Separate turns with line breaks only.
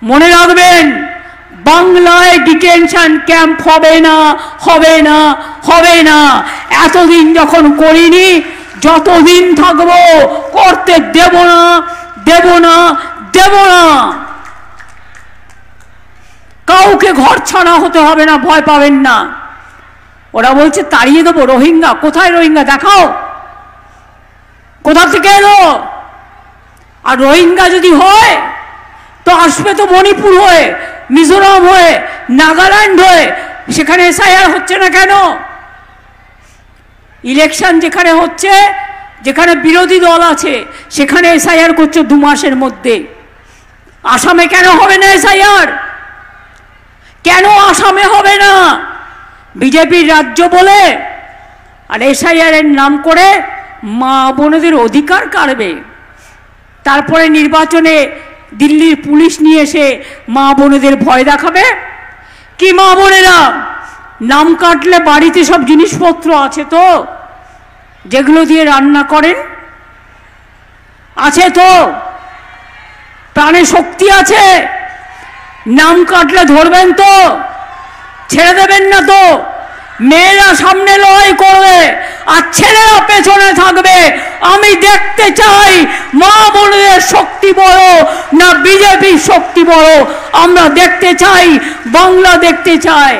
মনে রাখবেন, বাংলায় ডিটেনশন ক্যাম্প হবে না, হবে না, হবে না। এতদিন যখন করিনি, যতদিন থাকবো করতে দেব না, দেব না, দেব না। কাউকে ঘর ছাড়া হতে হবে না, ভয় পাবেন না। ওরা বলছে তাড়িয়ে দেবো রোহিঙ্গা। কোথায় রোহিঙ্গা দেখাও, কোথা থেকে এলো? আর রোহিঙ্গা যদি হয় তো আসবে তো মণিপুর হয়ে, মিজোরাম হয়ে, নাগাল্যান্ড হয়ে। সেখানে এসআইআর হচ্ছে না কেন? ইলেকশন যেখানে হচ্ছে, যেখানে বিরোধী দল আছে, সেখানে এসআইআর করছে 2 মাসের মধ্যে। আসামে কেন হবে না এসআইআর? কেন আসামে হবে না? বিজেপির রাজ্য বলে আর এসআইআর এর নাম করে মা বোনদের অধিকার কাড়বে। তারপরে নির্বাচনে দিল্লির পুলিশ নিয়ে এসে মা বোনদের ভয় দেখাবে। কি মা বোনেরা, নাম কাটলে বাড়িতে সব জিনিসপত্র আছে তো, যেগুলো দিয়ে রান্না করেন? আছে তো? প্রাণে শক্তি আছে? নাম কাটলে ধরবেন তো? ছেড়ে দেবেন না তো? মেয়েরা সামনে লড়াই করবে আর ছেলেরা পেছনে থাকবে। আমি দেখতে চাই মা বোনদের শক্তি বড় না বিজেপির শক্তি বড়। আমরা দেখতে চাই, বাংলা দেখতে চাই।